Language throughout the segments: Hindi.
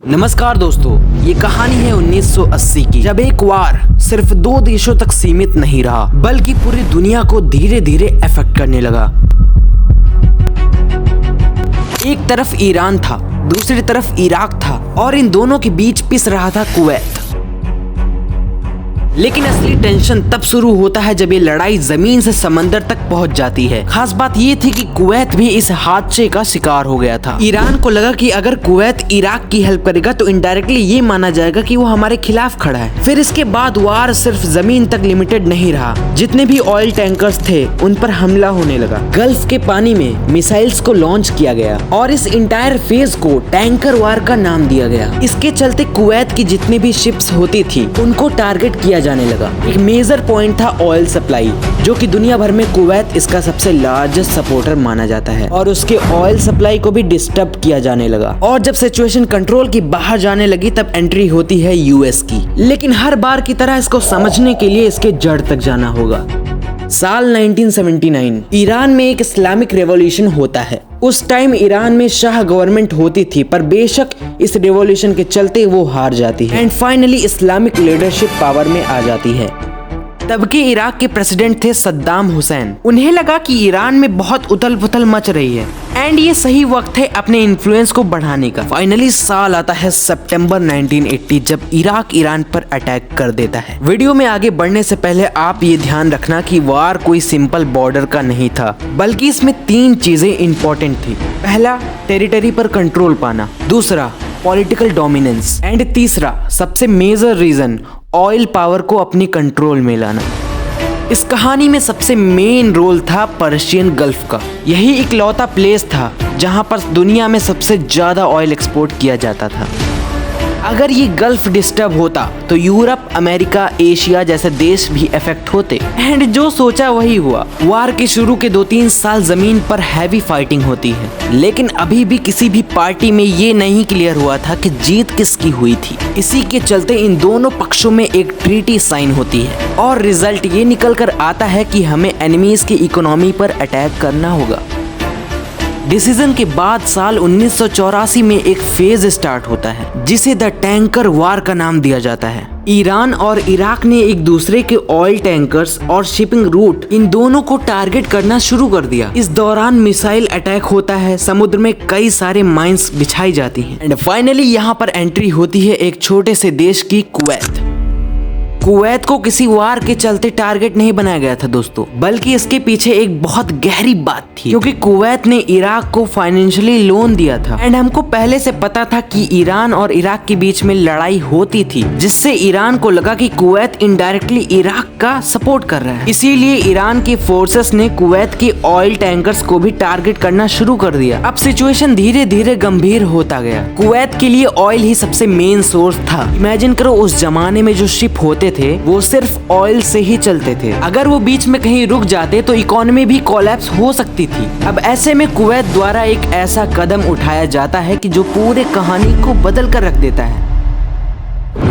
नमस्कार दोस्तों, ये कहानी है 1980 की, जब एक वार सिर्फ 2 देशों तक सीमित नहीं रहा बल्कि पूरी दुनिया को धीरे धीरे अफेक्ट करने लगा। एक तरफ ईरान था, दूसरी तरफ इराक था और इन दोनों के बीच पिस रहा था कुवैत। लेकिन असली टेंशन तब शुरू होता है जब ये लड़ाई जमीन से समंदर तक पहुंच जाती है। खास बात ये थी कि कुवैत भी इस हादसे का शिकार हो गया था। ईरान को लगा कि अगर कुवैत इराक की हेल्प करेगा तो इनडायरेक्टली ये माना जाएगा कि वो हमारे खिलाफ खड़ा है। फिर इसके बाद वार सिर्फ जमीन तक लिमिटेड नहीं रहा, जितने भी ऑयल टैंकर्स थे उन पर हमला होने लगा। गल्फ के पानी में मिसाइल्स को लॉन्च किया गया और इस इंटायर फेज को टैंकर वार का नाम दिया गया। इसके चलते कुवैत की जितनी भी शिप्स होती थी उनको टारगेट किया जाने लगा। एक मेजर पॉइंट था ऑयल सप्लाई, जो कि दुनिया भर में कुवैत इसका सबसे लार्जेस्ट सपोर्टर माना जाता है और उसके ऑयल सप्लाई को भी डिस्टर्ब किया जाने लगा। और जब सिचुएशन कंट्रोल की बाहर जाने लगी तब एंट्री होती है यूएस की। लेकिन हर बार की तरह इसको समझने के लिए इसके जड़ तक जाना होगा। साल 1979 ईरान में एक इस्लामिक रेवोल्यूशन होता है। उस टाइम ईरान में शाह गवर्नमेंट होती थी, पर बेशक इस रेवोल्यूशन के चलते वो हार जाती है and finally Islamic leadership power में आ जाती है। तब के इराक के प्रेसिडेंट थे सद्दाम हुसैन। उन्हें लगा कि ईरान में बहुत उथल पुथल मच रही है एंड ये सही वक्त है अपने इन्फ्लुएंस को बढ़ाने का। फाइनली साल आता है सितंबर 1980, जब इराक ईरान पर अटैक कर देता है। वीडियो में आगे बढ़ने से पहले आप ये ध्यान रखना कि वार कोई सिंपल बॉर्डर का नहीं था, बल्कि इसमें 3 चीजें इंपॉर्टेंट थी। पहला, टेरिटरी पर कंट्रोल पाना, दूसरा पॉलिटिकल डोमिनेंस एंड तीसरा सबसे मेजर रीजन ऑयल पावर को अपनी कंट्रोल में लाना। इस कहानी में सबसे मेन रोल था पर्शियन गल्फ का। यही इकलौता प्लेस था जहां पर दुनिया में सबसे ज्यादा ऑयल एक्सपोर्ट किया जाता था। अगर ये गल्फ डिस्टर्ब होता तो यूरोप, अमेरिका, एशिया जैसे देश भी इफेक्ट होते एंड जो सोचा वही हुआ। वार के शुरू के 2-3 साल जमीन पर हैवी फाइटिंग होती है, लेकिन अभी भी किसी भी पार्टी में ये नहीं क्लियर हुआ था कि जीत किसकी हुई थी। इसी के चलते इन दोनों पक्षों में एक ट्रीटी साइन होती है और रिजल्ट ये निकल कर आता है कि हमें एनिमीज की इकोनॉमी पर अटैक करना होगा। डिसीजन के बाद साल 1984 में एक फेज स्टार्ट होता है जिसे द टैंकर वार का नाम दिया जाता है। ईरान और इराक ने एक दूसरे के ऑयल टैंकर्स और शिपिंग रूट इन दोनों को टारगेट करना शुरू कर दिया। इस दौरान मिसाइल अटैक होता है, समुद्र में कई सारे माइंस बिछाई जाती हैं एंड फाइनली यहाँ पर एंट्री होती है एक छोटे से देश की, कुवैत। कुवैत को किसी वार के चलते टारगेट नहीं बनाया गया था दोस्तों, बल्कि इसके पीछे एक बहुत गहरी बात थी, क्योंकि कुवैत ने इराक को फाइनेंशियली लोन दिया था एंड हमको पहले से पता था कि ईरान और इराक के बीच में लड़ाई होती थी, जिससे ईरान को लगा कि कुवैत इनडायरेक्टली इराक का सपोर्ट कर रहा है। इसीलिए ईरान के फोर्सेस ने कुवैत के ऑयल टैंकर्स को भी टारगेट करना शुरू कर दिया। अब सिचुएशन धीरे धीरे गंभीर होता गया। कुवैत के लिए ऑयल ही सबसे मेन सोर्स था। इमेजिन करो उस जमाने में जो शिप होते थे वो सिर्फ ऑयल से ही चलते थे। अगर वो बीच में कहीं रुक जाते तो इकोनॉमी भी कोलैप्स हो सकती थी। अब ऐसे में कुवैत द्वारा एक ऐसा कदम उठाया जाता है कि जो पूरे कहानी को बदल कर रख देता है।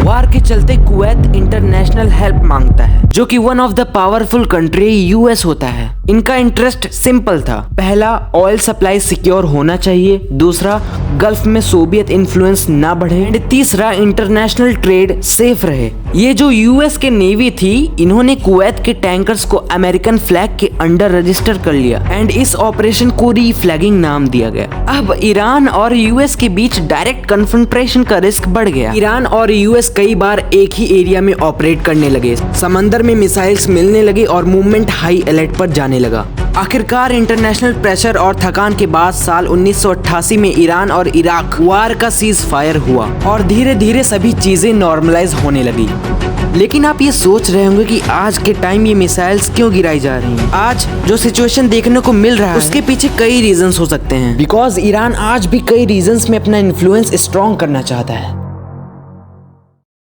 वार के चलते कुवैत इंटरनेशनल हेल्प मांगता है, जो कि one of the powerful country US होता है। इनका इंटरेस्ट सिंपल था। पहला, ऑयल सप्लाई सिक्योर होना चाहिए, दूसरा, गल्फ में सोवियत इन्फ्लुएंस ना बढ़े एंड तीसरा, इंटरनेशनल ट्रेड सेफ रहे। ये जो यूएस के नेवी थी, इन्होंने कुवैत के टैंकर्स को अमेरिकन फ्लैग के अंडर रजिस्टर कर लिया एंड इस ऑपरेशन को री-फ्लैगिंग नाम दिया गया। अब ईरान और यूएस के बीच डायरेक्ट कन्फ्रंटेशन का रिस्क बढ़ गया। ईरान और यूएस कई बार एक ही एरिया में ऑपरेट करने लगे, समंदर में मिसाइल्स मिलने लगे और मूवमेंट हाई अलर्ट पर जाने लगा। आखिरकार इंटरनेशनल प्रेशर और थकान के बाद साल 1988 में ईरान और इराक वार का सीज फायर हुआ और धीरे धीरे सभी चीजें नॉर्मलाइज होने लगी। लेकिन आप ये सोच रहे होंगे कि आज के टाइम ये मिसाइल्स क्यों गिराई जा रही हैं? आज जो सिचुएशन देखने को मिल रहा है उसके पीछे कई रीजंस हो सकते हैं, बिकॉज ईरान आज भी कई रीजंस में अपना इन्फ्लुएंस स्ट्रॉन्ग करना चाहता है।